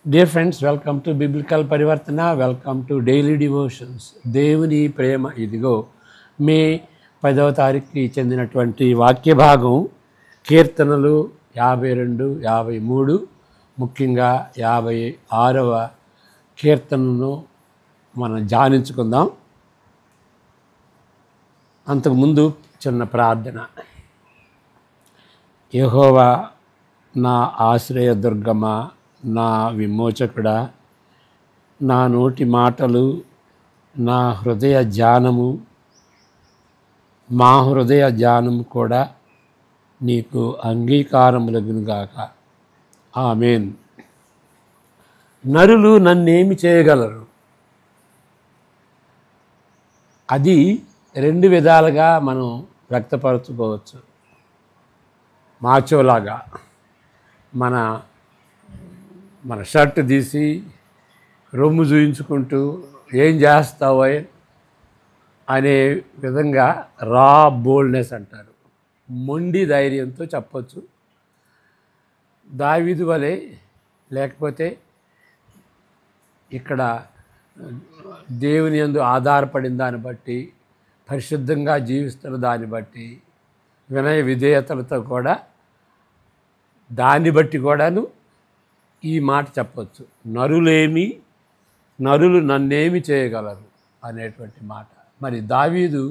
Dear friends, welcome to biblical పరివర్తన. Welcome to daily devotions. దేవుని ప్రేమ ఇదిగో. మే 10వ తారీఖుకి చెందినటువంటి వాక్య భాగం కీర్తనలు 52, 53, ముఖ్యంగా 56వ కీర్తనను మనం ధ్యానించుకుందాం. అంతకుముందు చిన్న ప్రార్థన. యెహోవా నా ఆశ్రయదుర్గమా, నా విమోచకుడా, నా నోటి మాటలు, నా హృదయ ధ్యానము, మా హృదయ ధ్యానము కూడా నీకు అంగీకారములగునుగాక. ఆమేన్. నరులు నన్నేమి చేయగలరు? అది రెండు విధాలుగా మనం వ్యక్తపరచుకోవచ్చు. మాచోలాగా మన షర్ట్ తీసి రొమ్ము చూయించుకుంటూ ఏం చేస్తావో అనే విధంగా రా బోల్డ్నెస్ అంటారు. మొండి ధైర్యంతో చెప్పచ్చు. దావీదు వలె, లేకపోతే ఇక్కడ దేవుని యందు ఆధారపడిన దాన్ని బట్టి, పరిశుద్ధంగా జీవిస్తున్న దాన్ని బట్టి, వినయ విధేయతలతో కూడా దాన్ని బట్టి కూడాను ఈ మాట చెప్పచ్చు. నరులు నన్నేమి చేయగలరు అనేటువంటి మాట. మరి దావీదు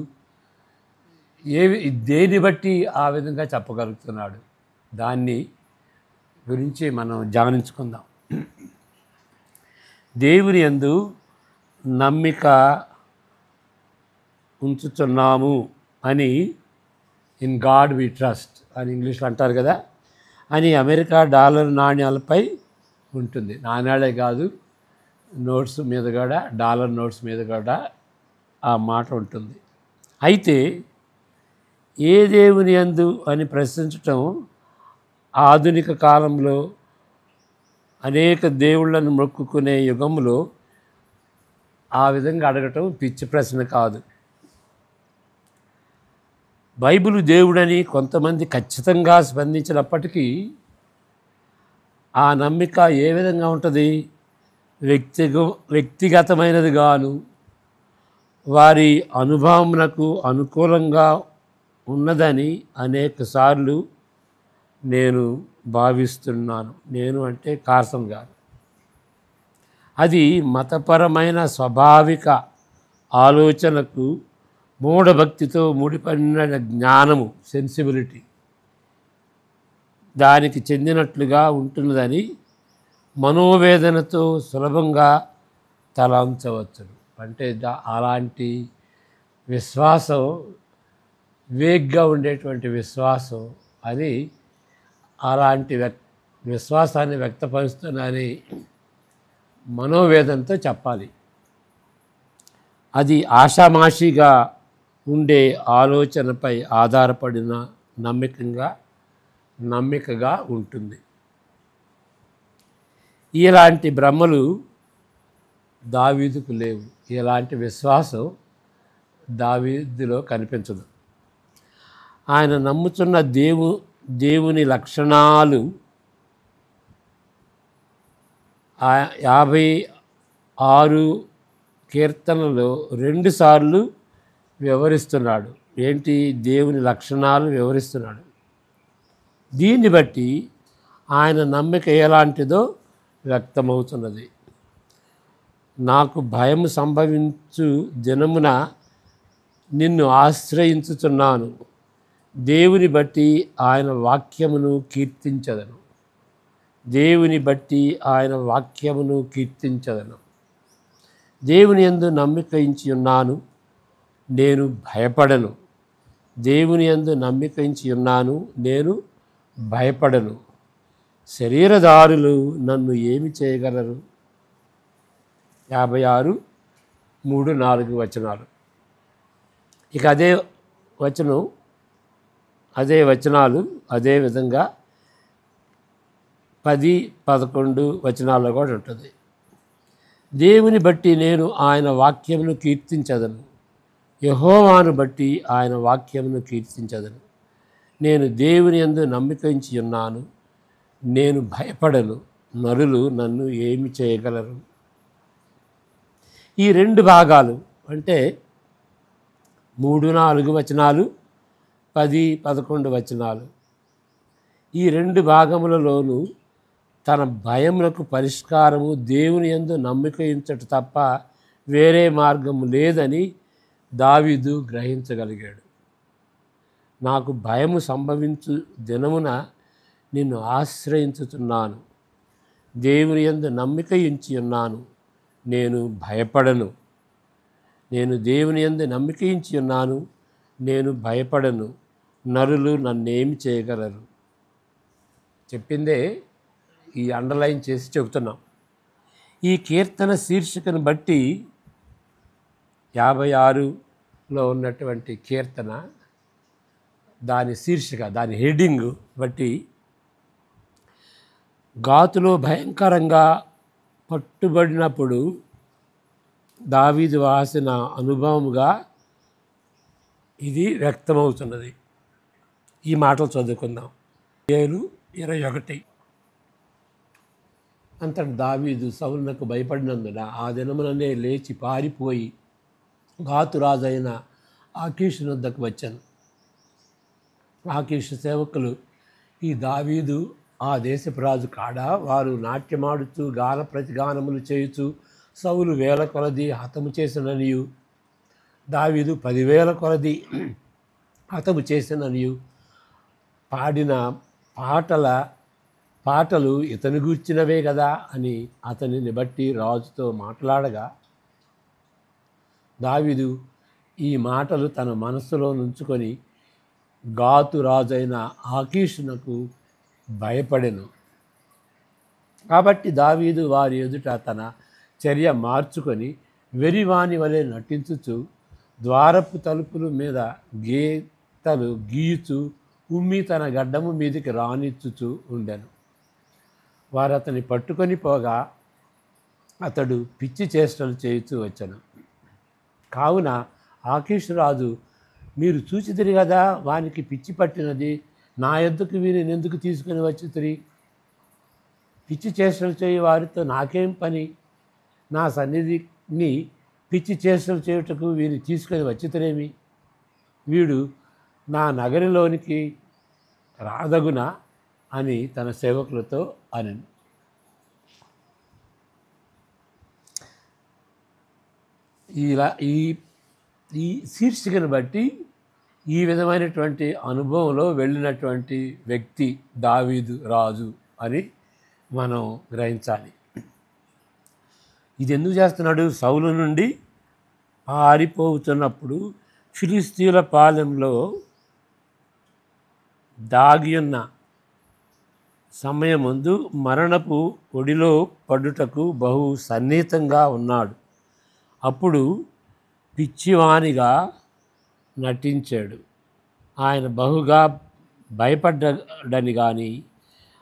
దేని బట్టి ఆ విధంగా చెప్పగలుగుతున్నాడు? దాన్ని గురించి మనం ధ్యానించుకుందాం. దేవుని యందు నమ్మిక ఉంచుతున్నాము అని, ఇన్ గాడ్ వి ట్రస్ట్ అని ఇంగ్లీష్లో అంటారు కదా, అని అమెరికా డాలర్ నాణ్యాలపై ఉంటుంది. నాణ్యాలే కాదు, నోట్స్ మీద కూడా, డాలర్ నోట్స్ మీద కూడా ఆ మాట ఉంటుంది. అయితే ఏ దేవుని యందు అని ప్రశ్నించటం ఆధునిక కాలంలో అనేక దేవుళ్ళను మొక్కుకునే యుగంలో ఆ విధంగా అడగటం పిచ్చి ప్రశ్న కాదు. బైబిలు దేవుడని కొంతమంది ఖచ్చితంగా స్పందించినప్పటికీ ఆ నమ్మిక ఏ విధంగా ఉంటుంది? వ్యక్తిగతమైనది గాను, వారి అనుభవమునకు అనుకూలంగా ఉన్నదని అనేకసార్లు నేను భావిస్తున్నాను. నేను అంటే కార్సన్ గారు. అది మతపరమైన స్వాభావిక ఆలోచనకు, మూఢభక్తితో ముడిపడిన జ్ఞానము, సెన్సిబిలిటీ దానికి చెందినట్లుగా ఉంటున్నదని మనోవేదనతో సులభంగా తలంచవచ్చు. అంటే అలాంటి విశ్వాసం, వేగ్గా ఉండేటువంటి విశ్వాసం అని, అలాంటి విశ్వాసాన్ని వ్యక్తపరుస్తుందని మనోవేదనతో చెప్పాలి. అది ఆషామాషిగా ఉండే ఆలోచనపై ఆధారపడిన నమ్మికగా ఉంటుంది. ఇలాంటి భ్రమలు దావీదుకు లేవు. ఇలాంటి విశ్వాసం దావీదులో కనిపించదు. ఆయన నమ్ముతున్న దేవుని లక్షణాలు 56 కీర్తనలో 2 సార్లు వివరిస్తున్నాడు. ఏంటి? దేవుని లక్షణాలు వివరిస్తున్నాడు. దీన్ని బట్టి ఆయన నమ్మిక ఎలాంటిదో వ్యక్తమవుతున్నది. నాకు భయం సంభవించు దినమున నిన్ను ఆశ్రయించుచున్నాను. దేవుని బట్టి ఆయన వాక్యమును కీర్తించదను. దేవుని బట్టి ఆయన వాక్యమును కీర్తించదను. దేవుని యందు నమ్మిక ఉంచి ఉన్నాను, నేను భయపడను. దేవుని యందు నమ్మిక ఉంచి ఉన్నాను, నేను భయపడను. శరీరదారులు నన్ను ఏమి చేయగలరు? 56, 3, 4 వచనాలు. ఇక అదే వచనాలు అదే విధంగా 10, 11 వచనాల్లో కూడా ఉంటుంది. దేవుని బట్టి నేను ఆయన వాక్యమును కీర్తించదను. యెహోవాను బట్టి ఆయన వాక్యమును కీర్తించదను. నేను దేవుని యందు నమ్మిక ఉంచి ఉన్నాను, నేను భయపడను. నరులు నన్ను ఏమి చేయగలరు? ఈ 2 భాగాలు అంటే 3, 4 వచనాలు, 10, 11 వచనాలు, ఈ 2 భాగములలోనూ తన భయములకు పరిష్కారము దేవుని యందు నమ్మిక ఉంచుట తప్ప వేరే మార్గము లేదని దావీదు గ్రహించగలిగాడు. నాకు భయము సంభవించు దినమున నిన్ను ఆశ్రయించుచున్నాను. దేవుని యందు నమ్మిక ఉంచి ఉన్నాను, నేను భయపడను. నేను దేవుని యందు నమ్మిక ఉంచి ఉన్నాను, నేను భయపడను. నరులు నన్నేమి చేయగలరు? చెప్పిందే ఈ అండర్లైన్ చేసి చెబుతున్నాం. ఈ కీర్తన శీర్షికను బట్టి 56లో ఉన్నటువంటి కీర్తన, దాని శీర్షిక, దాని హెడ్డింగ్ బట్టి గాతులో భయంకరంగా పట్టుబడినప్పుడు దావీదు రాసిన అనుభవముగా ఇది వ్యక్తమవుతున్నది. ఈ మాటలు చదువుకుందాం. 7:21. అంతటి దావీదు సౌలునకు భయపడినందున ఆ దినముననే లేచి పారిపోయి గాతు రాజైన ఆకీషు వద్దకు వచ్చాను. ఆకీషు సేవకులు, ఈ దావీదు ఆ దేశపు రాజు కాడా? వారు నాట్యమాడుచు గాన ప్రతిగానములు చేయుచు సౌలు 1000 కొలది హతము చేసిననియు, దావీదు 10,000 కొలది హతము చేసిననియు పాడిన పాటలు ఇతని గూర్చినవే కదా అని అతనిని బట్టి రాజుతో మాట్లాడగా, దావీదు ఈ మాటలు తన మనస్సులో నుంచుకొని గాతు రాజైన ఆకీషునకు భయపడెను. కాబట్టి దావీదు వారి ఎదుట తన చర్య మార్చుకొని వెరివాని వలె నటించుచు ద్వారపు తలుపుల మీద గీతలు గీయుచు ఉమ్మి తన గడ్డము మీదికి రానిచ్చుచు ఉండెను. వారు అతని పట్టుకొని పోగా అతడు పిచ్చి చేష్టలు చేయుచూ వచ్చెను. కావున ఆకీషు రాజు, మీరు చూచితిరి కదా, వానికి పిచ్చి పట్టినది, నా యొద్దకు వీరిని ఎందుకు తీసుకుని వచ్చితిరి? పిచ్చి చేష్టలు చేయి వారితో నాకేం పని? నా సన్నిధిని పిచ్చి చేష్టలు చేయుటకు వీరిని తీసుకొని వచ్చితిరేమి? వీడు నా నగరిలోనికి రాదగునా అని తన సేవకులతో అనెను. ఇలా ఈ శీర్షికను బట్టి ఈ విధమైనటువంటి అనుభవంలో వెళ్ళినటువంటి వ్యక్తి దావీదు రాజు అని మనం గ్రహించాలి. ఇది ఎందుకు చేస్తున్నాడు? సౌలు నుండి పారిపోతున్నప్పుడు ఫిలిస్తీయుల పాలెంలో దాగియున్న సమయమందు మరణపు ఒడిలో పడుటకు బహు సన్నిహితంగా ఉన్నాడు. అప్పుడు పిచ్చివానిగా నటించాడు. ఆయన బహుగా భయపడ్డాడని కానీ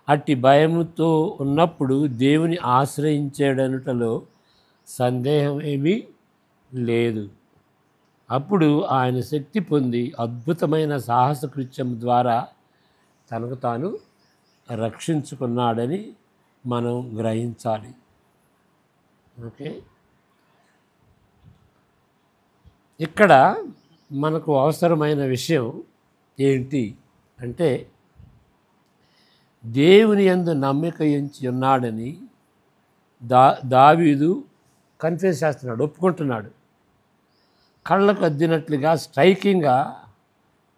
అట్టి భయముతో ఉన్నప్పుడు దేవుని ఆశ్రయించాడనుటలో సందేహం ఏమీ లేదు. అప్పుడు ఆయన శక్తి పొంది అద్భుతమైన సాహస కృత్యం ద్వారా తనకు తాను రక్షించుకున్నాడని మనం గ్రహించాలి. ఓకే, ఇక్కడ మనకు అవసరమైన విషయం ఏంటి అంటే, దేవుని యందు నమ్మిక ఉంచి ఉన్నాడని దావీదు కన్ఫెస్ చేస్తున్నాడు, ఒప్పుకుంటున్నాడు. కళ్ళకు అద్దినట్లుగా స్ట్రైకింగ్గా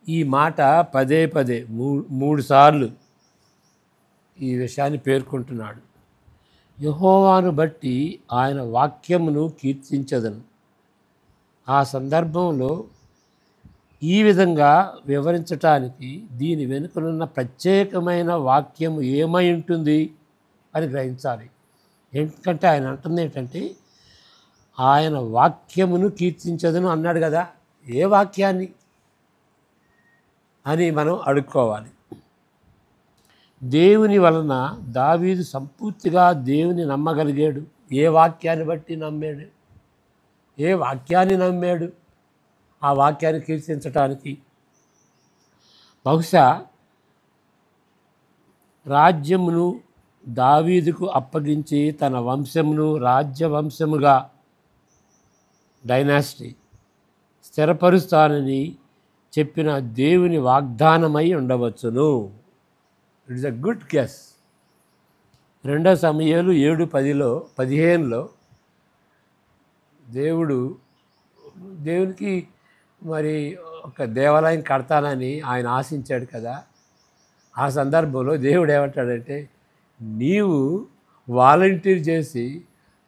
ఈ మాట పదే 3 సార్లు ఈ విషయాన్ని పేర్కొంటున్నాడు. యెహోవాను బట్టి ఆయన వాక్యమును కీర్తించదను. ఆ సందర్భంలో ఈ విధంగా వివరించటానికి దీని వెనుకనున్న ప్రత్యేకమైన వాక్యము ఏమై ఉంటుంది అని గ్రహించాలి. ఎందుకంటే ఆయన అంటుంది ఏంటంటే, ఆయన వాక్యమును కీర్తించదను అన్నాడు కదా, ఏ వాక్యాన్ని అని మనం అడుక్కోవాలి. దేవుని వలన దావీదు సంపూర్తిగా దేవుని నమ్మగలిగాడు. ఏ వాక్యాన్ని బట్టి నమ్మాడు? ఏ వాక్యాన్ని నమ్మాడు? ఆ వాక్యాన్ని కీర్తించటానికి బహుశా రాజ్యమును దావీదుకు అప్పగించి తన వంశమును రాజ్యవంశముగా డైనాసిటీ స్థిరపరుస్తానని చెప్పిన దేవుని వాగ్దానమై ఉండవచ్చును. It is a good guess. 2 సమూయేలు 7:15లో దేవునికి మరి ఒక దేవాలయం కడతానని ఆయన ఆశించాడు కదా. ఆ సందర్భంలో దేవుడు ఏమంటాడంటే, నీవు వాలంటీర్ చేసి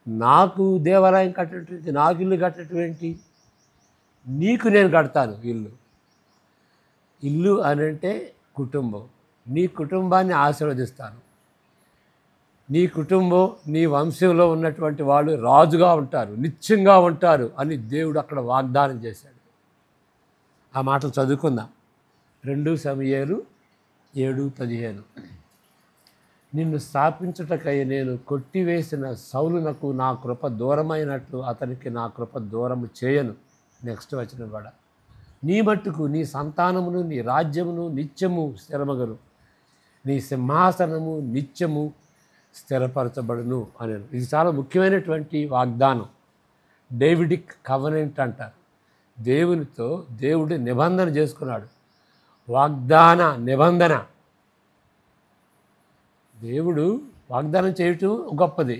నాకు దేవాలయం కట్టేటువంటి, నాకు ఇల్లు కట్టేటువంటి, నీకు నేను కడతాను ఇల్లు అని అంటే కుటుంబం. నీ కుటుంబాన్ని ఆశీర్వదిస్తాను. నీ కుటుంబం, నీ వంశంలో ఉన్నటువంటి వాళ్ళు రాజుగా ఉంటారు, నిత్యంగా ఉంటారు అని దేవుడు అక్కడ వాగ్దానం చేశాడు. ఆ మాటలు చదువుకుందాం. 2 సమూయేలు 7:15. నిన్ను స్థాపించుటకై నేను కొట్టివేసిన సౌలునకు నా కృప దూరమైనట్లు అతనికి నా కృప దూరము చేయను. నెక్స్ట్ వచనం కూడా, నీ మట్టుకు నీ సంతానమును నీ రాజ్యమును నిత్యము స్థిరమగను, నీ సింహాసనము నిత్యము స్థిరపరచబడును అని. ఇది చాలా ముఖ్యమైనటువంటి వాగ్దానం. డేవిడిక్ కవనెంట్ అంటారు. దేవునితో దేవుడు నిబంధన చేసుకున్నాడు. వాగ్దాన నిబంధన. దేవుడు వాగ్దానం చేయటం గొప్పది,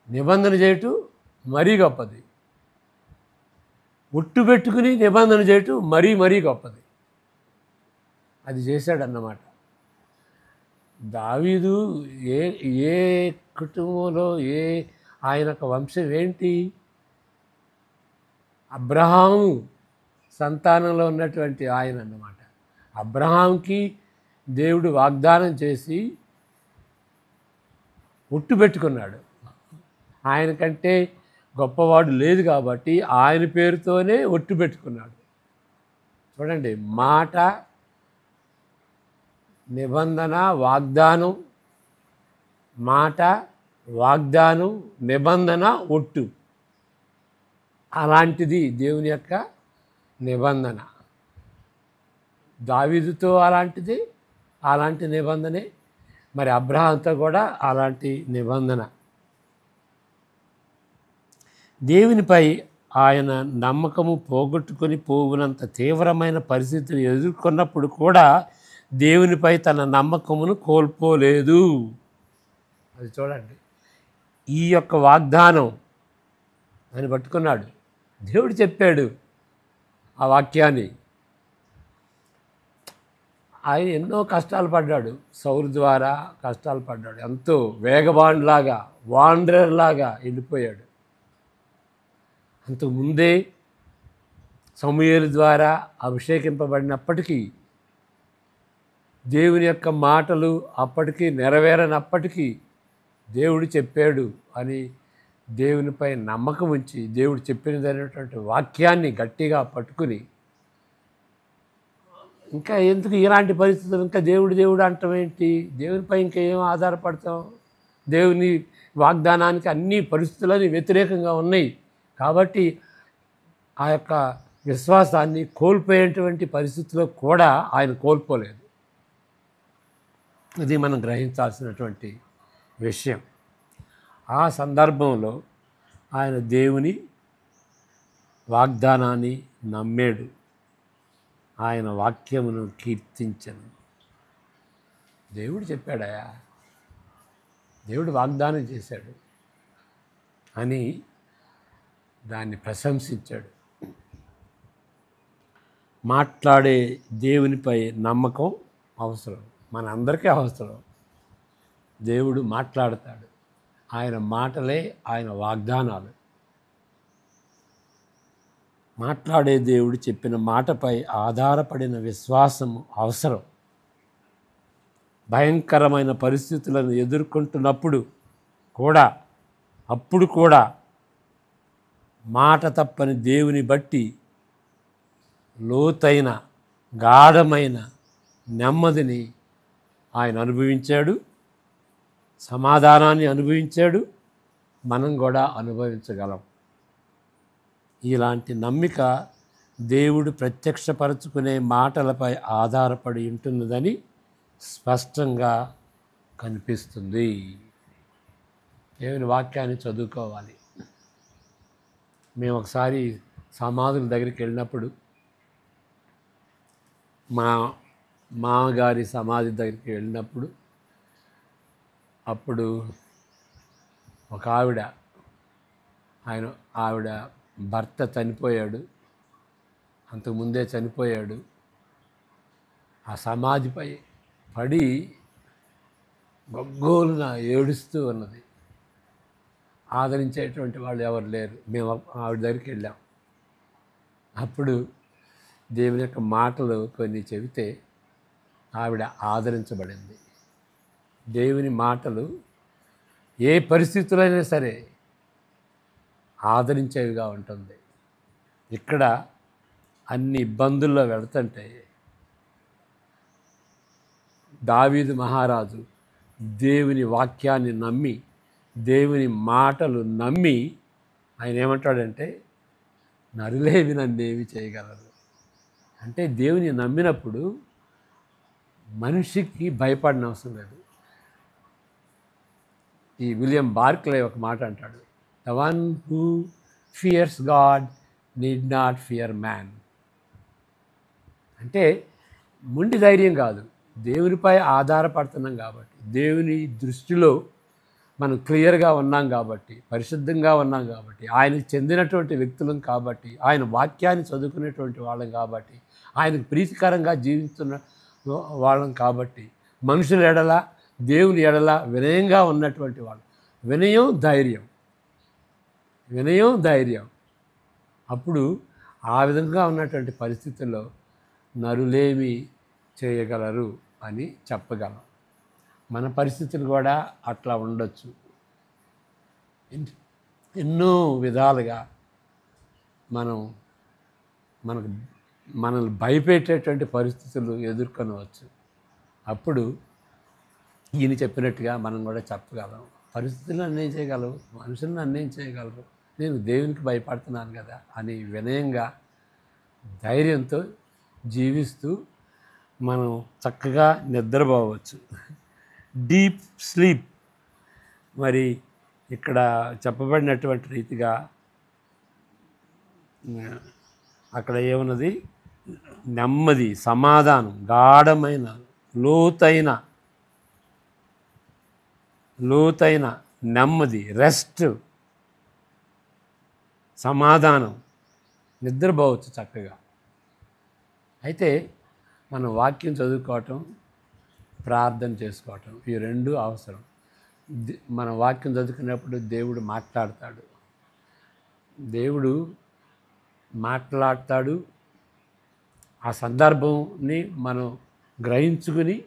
నిబంధన చేయటం మరీ గొప్పది, ఒట్టు పెట్టుకుని నిబంధన చేయటం మరీ గొప్పది. అది చేశాడన్నమాట. దావీదు ఏ కుటుంబంలో ఆయన వంశం ఏంటి? అబ్రహాము సంతానంలో ఉన్నటువంటి ఆయన అన్నమాట. అబ్రహాంకి దేవుడు వాగ్దానం చేసి ఒట్టు పెట్టుకున్నాడు. ఆయన కంటే గొప్పవాడు లేదు కాబట్టి ఆయన పేరుతోనే ఒట్టు పెట్టుకున్నాడు. చూడండి, మాట, నిబంధన, వాగ్దానం. మాట, వాగ్దానం, నిబంధన, ఒట్టు. అలాంటిది దేవుని యొక్క నిబంధన. దావీదుతో అలాంటి నిబంధనే, మరి అబ్రహాంతో కూడా అలాంటి నిబంధన. దేవునిపై ఆయన నమ్మకము పోగొట్టుకొని పోవునంత తీవ్రమైన పరిస్థితిని ఎదుర్కొన్నప్పుడు కూడా దేవునిపై తన నమ్మకమును కోల్పోలేదు. అది చూడండి, ఈ యొక్క వాగ్దానం ఆయన పట్టుకున్నాడు. దేవుడు చెప్పాడు ఆ వాక్యాన్ని. ఆయన ఎన్నో కష్టాలు పడ్డాడు, సౌలు ద్వారా కష్టాలు పడ్డాడు. ఎంతో వేగవాన్లాగా, వాండరర్లాగా వెళ్ళిపోయాడు. అంతకుముందే సమూయేలు ద్వారా అభిషేకింపబడినప్పటికీ, దేవుని యొక్క మాటలు అప్పటికీ నెరవేరనప్పటికీ దేవుడు చెప్పాడు అని దేవునిపై నమ్మకం ఉంచి దేవుడు చెప్పినదైనటువంటి వాక్యాన్ని గట్టిగా పట్టుకుని, ఇంకా ఎందుకు ఇలాంటి పరిస్థితులు, ఇంకా దేవుడు అంటాం ఏంటి? దేవునిపై ఇంకా ఏం ఆధారపడతాం? దేవుని వాగ్దానానికి అన్ని పరిస్థితులని వ్యతిరేకంగా ఉన్నాయి కాబట్టి ఆ యొక్క విశ్వాసాన్ని కోల్పోయేటువంటి పరిస్థితిలో కూడా ఆయన కోల్పోలేదు. ఇది మనం గ్రహించాల్సినటువంటి విషయం. ఆ సందర్భంలో ఆయన దేవుని వాగ్దానాన్ని నమ్మాడు, ఆయన వాక్యమును కీర్తించను. దేవుడు చెప్పాడయా, దేవుడు వాగ్దానం చేశాడు అని దాన్ని ప్రశంసించాడు. మాట్లాడే దేవునిపై నమ్మకం అవసరం, మన అందరికీ అవసరం. దేవుడు మాట్లాడతాడు, ఆయన మాటలే ఆయన వాగ్దానాలు. మాట్లాడే దేవుడు చెప్పిన మాటపై ఆధారపడిన విశ్వాసము అవసరం. భయంకరమైన పరిస్థితులను ఎదుర్కొంటున్నప్పుడు కూడా, అప్పుడు కూడా మాట తప్పని దేవుని బట్టి లోతైన గాఢమైన నెమ్మదిని ఆయన అనుభవించాడు, సమాధానాన్ని అనుభవించాడు. మనం కూడా అనుభవించగలం. ఇలాంటి నమ్మిక దేవుడు ప్రత్యక్షపరచుకునే మాటలపై ఆధారపడి ఉంటున్నదని స్పష్టంగా కనిపిస్తుంది. దేవుని వాక్యాన్ని చదువుకోవాలి. మేము ఒకసారి సమాధుల దగ్గరికి వెళ్ళినప్పుడు, మా మామగారి సమాధి దగ్గరికి వెళ్ళినప్పుడు, అప్పుడు ఒక ఆవిడ భర్త చనిపోయాడు, అంతకుముందే చనిపోయాడు. ఆ సమాధిపై పడి గగ్గోలున ఏడుస్తూ ఉన్నది. ఆదరించేటువంటి వాళ్ళు ఎవరు లేరు. మేము ఆవిడ దగ్గరికి వెళ్ళాం. అప్పుడు దేవుని యొక్క మాటలు కొన్ని చెబితే ఆవిడ ఆదరించబడింది. దేవుని మాటలు ఏ పరిస్థితులైనా సరే ఆదరించేవిగా ఉంటుంది. ఇక్కడ అన్ని ఇబ్బందుల్లో వెళుతుంటే దావీదు మహారాజు దేవుని వాక్యాన్ని నమ్మి, దేవుని మాటలు నమ్మి ఆయన ఏమంటాడంటే, నరులేవి నన్నేమి చేయగలరు. అంటే దేవుని నమ్మినప్పుడు మనిషికి భయపడిన అవసరం లేదు. ఈ విలియం బార్క్లే ఒక మాట అంటాడు, the one who fears God need not fear man. అంటే మొండి ధైర్యం కాదు, దేవునిపై ఆధారపడుతున్నాం కాబట్టి, దేవుని దృష్టిలో మనం క్లియర్గా ఉన్నాం కాబట్టి, పరిశుద్ధంగా ఉన్నాం కాబట్టి, ఆయనకు చెందినటువంటి వ్యక్తులం కాబట్టి, ఆయన వాక్యాన్ని చదువుకునేటువంటి వాళ్ళం కాబట్టి, ఆయనకు ప్రీతికరంగా జీవిస్తున్న వాళ్ళం కాబట్టి, మనుషుల ఎడల దేవుని ఎడల వినయంగా ఉన్నటువంటి వాళ్ళు. వినయం ధైర్యం. అప్పుడు ఆ విధంగా ఉన్నటువంటి పరిస్థితుల్లో నరులేమి చేయగలరు అని చెప్పగలం. మన పరిస్థితులు కూడా అట్లా ఉండొచ్చు. ఎన్నో విధాలుగా మనల్ని భయపెట్టేటువంటి పరిస్థితులు ఎదుర్కొనవచ్చు. అప్పుడు ఈయన చెప్పినట్టుగా మనం కూడా చెప్పగలం. పరిస్థితులను అన్నేం చేయగలవు, మనుషులను అన్నేం చేయగలరు, నేను దేవునికి భయపడుతున్నాను కదా అని వినయంగా ధైర్యంతో జీవిస్తూ మనం చక్కగా నిద్రపోవచ్చు. Deep sleep. మరి ఇక్కడ చెప్పబడినటువంటి రీతిగా అక్కడ ఏమున్నది, నెమ్మది, సమాధానం, గాఢమైన లోతైన నెమ్మది, రెస్ట్, సమాధానం, నిద్రపోవచ్చు చక్కగా. అయితే మనం వాక్యం చదువుకోవటం, ప్రార్థన చేసుకోవటం, ఈ రెండు అవసరం. మన వాక్యం చదువుకున్నప్పుడు దేవుడు మాట్లాడతాడు. ఆ సందర్భంని మనం గ్రహించుకుని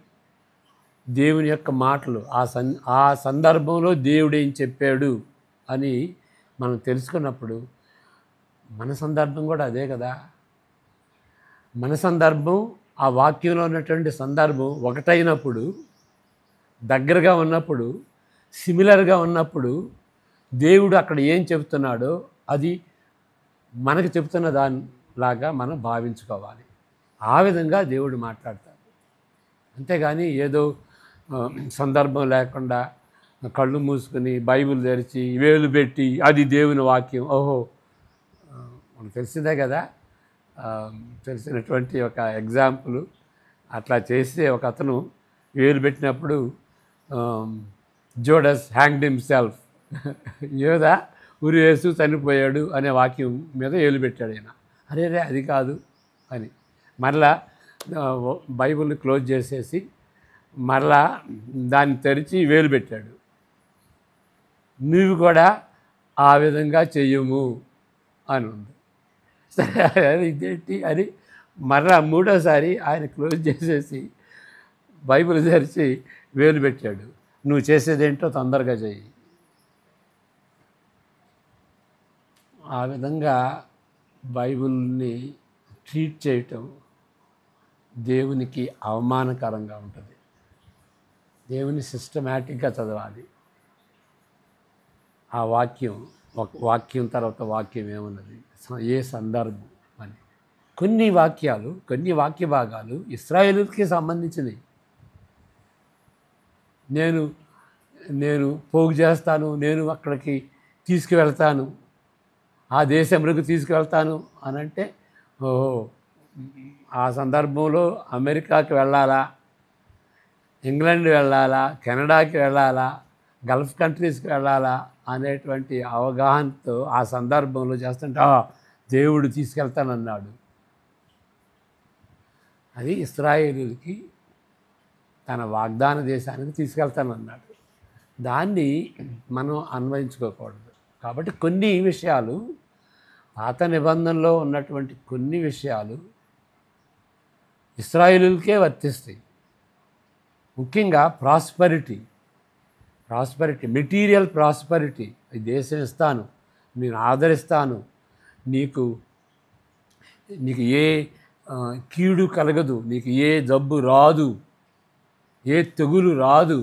దేవుని యొక్క మాటలు ఆ సందర్భంలో దేవుడు ఏం చెప్పాడు అని మనం తెలుసుకున్నప్పుడు, మన సందర్భం కూడా అదే కదా. మన సందర్భం ఆ వాక్యంలో ఉన్నటువంటి సందర్భం ఒకటైనప్పుడు, దగ్గరగా ఉన్నప్పుడు, సిమిలర్గా ఉన్నప్పుడు, దేవుడు అక్కడ ఏం చెబుతున్నాడో అది మనకు చెబుతున్న దానిలాగా మనం భావించుకోవాలి. ఆ విధంగా దేవుడు మాట్లాడతాడు. అంతేగాని ఏదో సందర్భం లేకుండా కళ్ళు మూసుకొని బైబిల్ తెరిచి వేలు పెట్టి అది దేవుని వాక్యం, ఓహో మనకు తెలిసిందే కదా. తెలిసినటువంటి ఒక ఎగ్జాంపుల్, అట్లా చేస్తే ఒక అతను వేలు పెట్టినప్పుడు జూడస్ హ్యాంగ్డ్ హిమ్సెల్ఫ్, యోధా ఉరి వేసు చనిపోయాడు అనే వాక్యం మీద వేలు పెట్టాడు ఆయన. అరే అది కాదు అని మరలా బైబిల్ని క్లోజ్ చేసేసి మరలా దాన్ని తెరిచి వేలు పెట్టాడు. నువ్వు కూడా ఆ విధంగా చెయ్యము అని ఉంది. సరే ఇదేంటి అని మరలా మూడోసారి ఆయన క్లోజ్ చేసేసి బైబిల్ తెరిచి వేలు పెట్టాడు. నువ్వు చేసేదేంటో తొందరగా చెయ్యి. ఆ విధంగా బైబిల్ని ట్రీట్ చేయటం దేవునికి అవమానకరంగా ఉంటుంది. దేవుని సిస్టమేటిక్గా చదవాలి. ఆ వాక్యం తర్వాత వాక్యం ఏమున్నది, ఏ సందర్భం అని. కొన్ని వాక్య భాగాలు ఇశ్రాయేలుకి సంబంధించినవి. నేను నేను పోగు చేస్తాను, నేను అక్కడికి తీసుకువెళ్తాను, ఆ దేశంలోకి తీసుకువెళ్తాను అని అంటే, ఓహో, ఆ సందర్భంలో అమెరికాకి వెళ్ళాలా, ఇంగ్లాండ్ వెళ్ళాలా, కెనడాకి వెళ్ళాలా, గల్ఫ్ కంట్రీస్కి వెళ్ళాలా అనేటువంటి అవగాహనతో ఆ సందర్భంలో చేస్తుంటే దేవుడు తీసుకెళ్తానన్నాడు. అది ఇశ్రాయేలుకి తన వాగ్దాన దేశానికి తీసుకెళ్తానన్నాడు. దాన్ని మనం అన్వయించుకోకూడదు. కాబట్టి కొన్ని విషయాలు, పాత నిబంధనలో ఉన్నటువంటి కొన్ని విషయాలు ఇశ్రాయేలుకే వర్తిస్తాయి. ముఖ్యంగా ప్రాస్పరిటీ, మెటీరియల్ ప్రాస్పరిటీ. ఈ దేశం ఇస్తాను, నేను ఆదరిస్తాను, నీకు ఏ కీడు కలగదు, నీకు ఏ జబ్బు రాదు, ఏ తెగులు రాదు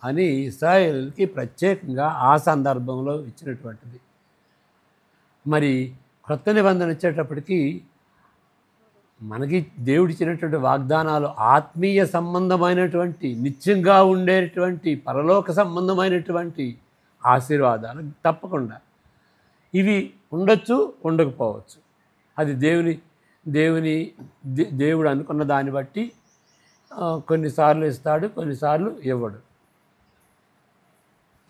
అని ఇశ్రాయేలుకి ప్రత్యేకంగా ఆ సందర్భంలో ఇచ్చినటువంటిది. మరి క్రొత్త నిబంధన ఇచ్చేటప్పటికీ మనకి దేవుడు ఇచ్చినటువంటి వాగ్దానాలు ఆత్మీయ సంబంధమైనటువంటి, నిత్యంగా ఉండేటువంటి, పరలోక సంబంధమైనటువంటి ఆశీర్వాదాలు తప్పకుండా. ఇవి ఉండొచ్చు, ఉండకపోవచ్చు. అది దేవుడు అనుకున్న దాన్ని బట్టి కొన్నిసార్లు ఇస్తాడు, కొన్నిసార్లు ఇవ్వడు.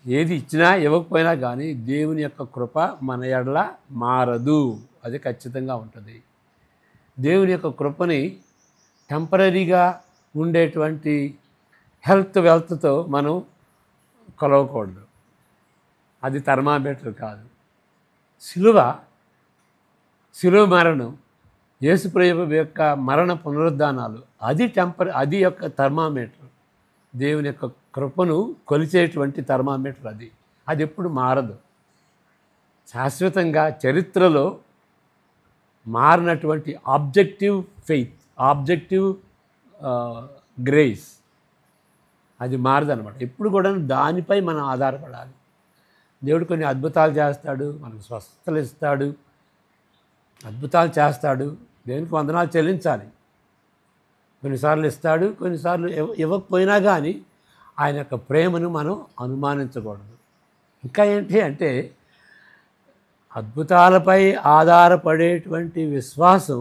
ఏది ఇచ్చినా ఇవ్వకపోయినా కానీ దేవుని యొక్క కృప మన ఎడల మారదు, అది ఖచ్చితంగా ఉంటుంది. దేవుని యొక్క కృపని టెంపరీగా ఉండేటువంటి వెల్త్తో మనం కొలవకూడదు. అది థర్మామీటర్ కాదు. శిలువ మరణం, యేసుప్రభు యొక్క మరణ పునరుద్ధానాలు, అది యొక్క థర్మామీటర్. దేవుని యొక్క కృపను కొలిచేటువంటి థర్మామీటర్ అది ఎప్పుడు మారదు. శాశ్వతంగా చరిత్రలో మారినటువంటి ఆబ్జెక్టివ్ ఫెయిత్, ఆబ్జెక్టివ్ గ్రేస్, అది మారదనమాట. ఎప్పుడు కూడా దానిపై మనం ఆధారపడాలి. దేవుడు కొన్ని అద్భుతాలు చేస్తాడు, మనకు స్వస్థతలు ఇస్తాడు, అద్భుతాలు చేస్తాడు, దేవునికి వందనాలు చెల్లించాలి. కొన్నిసార్లు ఇస్తాడు, కొన్నిసార్లు ఇవ్వకపోయినా కానీ ఆయన యొక్క ప్రేమను మనం అనుమానించకూడదు. ఇంకా ఏంటి అంటే, అద్భుతాలపై ఆధారపడేటువంటి విశ్వాసం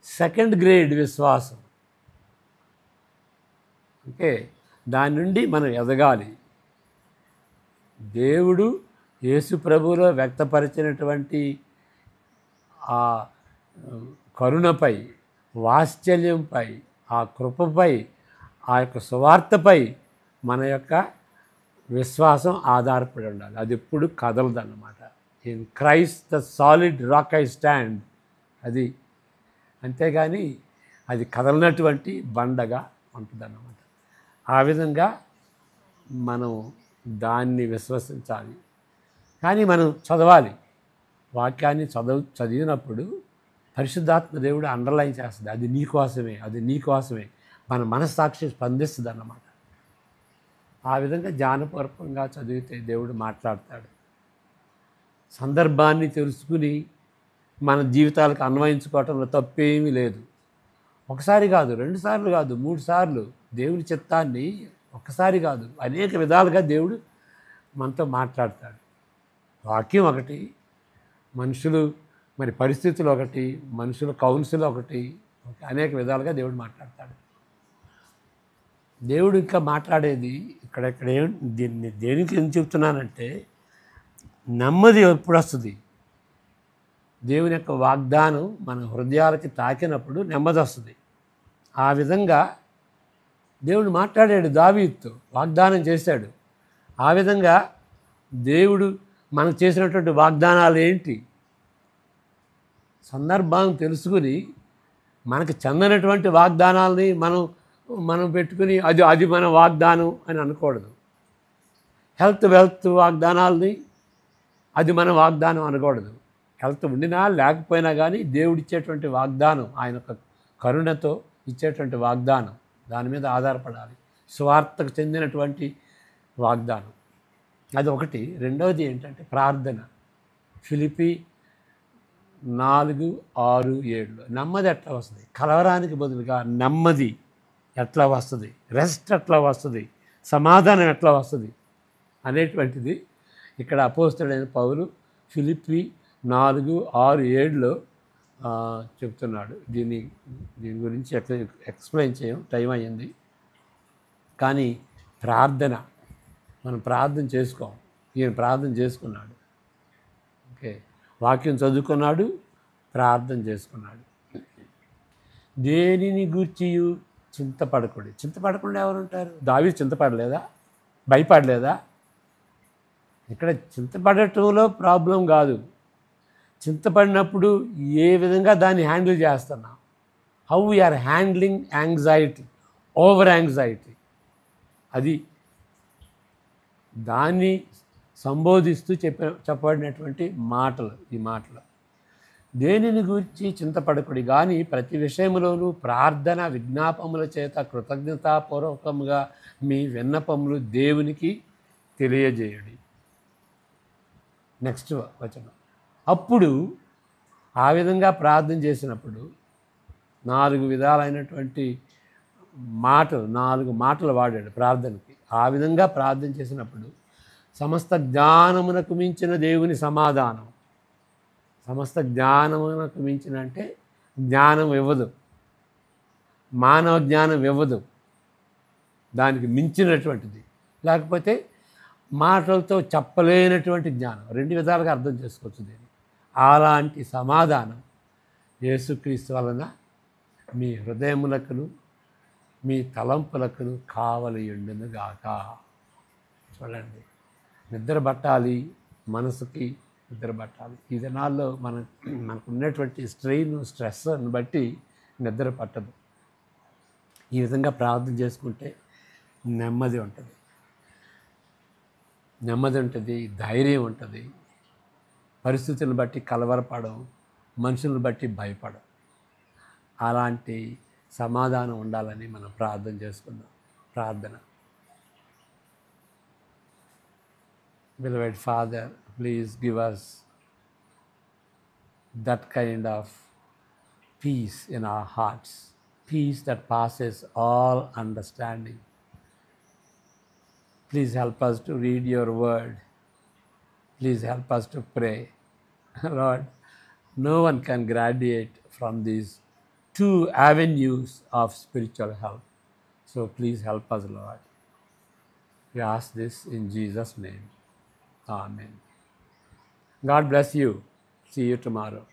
సెకండ్ గ్రేడ్ విశ్వాసం. ఓకే, దాని నుండి మనం ఎదగాలి. దేవుడు యేసు ప్రభువులో వ్యక్తపరిచినటువంటి ఆ కరుణపై, వాత్సల్యంపై, ఆ కృపపై, ఆ యొక్క సువార్తపై మన యొక్క విశ్వాసం ఆధారపడి ఉండాలి. అది ఎప్పుడు కదలదన్నమాట. In Christ the solid rock I stand, అది అంతేగాని అది కదలనటువంటి బండగా ఉంటుందన్నమాట. ఆ విధంగా మనం దాన్ని విశ్వసించాలి. కానీ మనం చదవాలి. వాక్యాన్ని చదివినప్పుడు పరిశుద్ధాత్మ దేవుడు అండర్లైన్ చేస్తుంది, అది నీకోసమే, అది నీకోసమే. మన మనస్సాక్షి స్పందిస్తుంది అన్నమాట. ఆ విధంగా జ్ఞానపూర్వకంగా చదివితే దేవుడు మాట్లాడతాడు. సందర్భాన్ని తెలుసుకుని మన జీవితాలకు అన్వయించుకోవటంలో తప్పేమీ లేదు. ఒకసారి కాదు, 2 సార్లు కాదు, 3 సార్లు దేవుని చిత్తాన్ని, ఒకసారి కాదు, అనేక విధాలుగా దేవుడు మనతో మాట్లాడతాడు. వాక్యం ఒకటి, మనుషులు మరి పరిస్థితులు ఒకటి, మనుషుల కౌన్సిల్ ఒకటి, అనేక విధాలుగా దేవుడు మాట్లాడతాడు. దేవుడు ఇంకా మాట్లాడేది ఇక్కడ దీన్ని దేనికి ఏం చెప్తున్నానంటే, నెమ్మది ఎప్పుడు వస్తుంది? దేవుని యొక్క వాగ్దానం మన హృదయాలకి తాకినప్పుడు నెమ్మది వస్తుంది. ఆ విధంగా దేవుడు మాట్లాడాడు, దావీదుతో వాగ్దానం చేశాడు. ఆ విధంగా దేవుడు మనకు చేసినటువంటి వాగ్దానాలు ఏంటి? సందర్భాన్ని తెలుసుకుని మనకు చెందనటువంటి వాగ్దానాలని మనం పెట్టుకుని అది మన వాగ్దానం అని అనకూడదు. వెల్త్ వాగ్దానాలని అది మన వాగ్దానం అనకూడదు. హెల్త్ ఉండినా లేకపోయినా కానీ దేవుడిచ్చేటువంటి వాగ్దానం, ఆయన యొక్క కరుణతో ఇచ్చేటువంటి వాగ్దానం, దాని మీద ఆధారపడాలి. స్వార్థకు చెందినటువంటి వాగ్దానం అది ఒకటి. రెండవది ఏంటంటే ప్రార్థన. ఫిలిప్పీ 4:6-7 నెమ్మది ఎట్లా వస్తుంది? కలవరానికి బదులుగా నెమ్మది ఎట్లా వస్తుంది? రెస్ట్ ఎట్లా వస్తుంది? సమాధానం ఎట్లా వస్తుంది అనేటువంటిది ఇక్కడ అపోస్తలుడైన పౌలు ఫిలిప్పీ 4:6-7లో చెప్తున్నాడు. దీని గురించి ఎట్లా ఎక్స్ప్లెయిన్ చేయం, టైం అయ్యింది. కానీ ప్రార్థన, మనం ప్రార్థన చేసుకోం. ఈయన ప్రార్థన చేసుకున్నాడు. ఓకే, వాక్యం చదువుకున్నాడు, ప్రార్థన చేసుకున్నాడు. దేనిని గూర్చియు చింతపడకూడదు. చింతపడకుండా ఎవరు ఉంటారు? దావీదు చింతపడలేదా? భయపడలేదా? ఇక్కడ చింతపడటంలో ప్రాబ్లం కాదు. చింతపడినప్పుడు ఏ విధంగా దాన్ని హ్యాండిల్ చేస్తున్నాం, how we are handling anxiety, over anxiety, అది దాన్ని సంబోధిస్తూ చెప్పబడినటువంటి మాటలు ఈ మాటలు. దేనిని గురించి చింతపడకుడి కానీ ప్రతి విషయంలోనూ ప్రార్థన విజ్ఞాపముల చేత కృతజ్ఞతాపూర్వకంగా మీ విన్నపములు దేవునికి తెలియజేయడి. నెక్స్ట్ వచనం. అప్పుడు ఆ విధంగా ప్రార్థన చేసినప్పుడు 4 విధాలైనటువంటి మాటలు, 4 మాటలు వాడాడు ప్రార్థనకి. ఆ విధంగా ప్రార్థన చేసినప్పుడు సమస్త జ్ఞానమునకు మించిన దేవుని సమాధానం, సమస్త జ్ఞానమునకు మించిన అంటే జ్ఞానం ఇవ్వదు, మానవ జ్ఞానం ఇవ్వదు, దానికి మించినటువంటిది, లేకపోతే మాటలతో చెప్పలేనటువంటి జ్ఞానం. 2 విధాలుగా అర్థం చేసుకోవచ్చు దీన్ని. అలాంటి సమాధానం యేసుక్రీస్తు వలన మీ హృదయములకును మీ తలంపులకును కావలియుండును గాక. చూడండి, నిద్ర పట్టాలి, మనసుకి నిద్ర పట్టాలి. ఈ దినాల్లో మనకు ఉన్నటువంటి స్ట్రెయిన్, స్ట్రెస్ని బట్టి నిద్ర పట్టదు. ఈ విధంగా ప్రార్థన చేసుకుంటే నెమ్మది ఉంటుంది, ధైర్యం ఉంటుంది. పరిస్థితులను బట్టి కలవరపడం, మనుషులను బట్టి భయపడం. అలాంటి సమాధానం ఉండాలని మనం ప్రార్థన చేసుకుందాం. ప్రార్థన. Beloved Father, please give us that kind of peace in our hearts, peace that passes all understanding. Please help us to read your word. Please help us to pray. Lord, no one can graduate from these 2 avenues of spiritual help. So please help us, Lord. We ask this in Jesus' name. Amen. God bless you. See you tomorrow.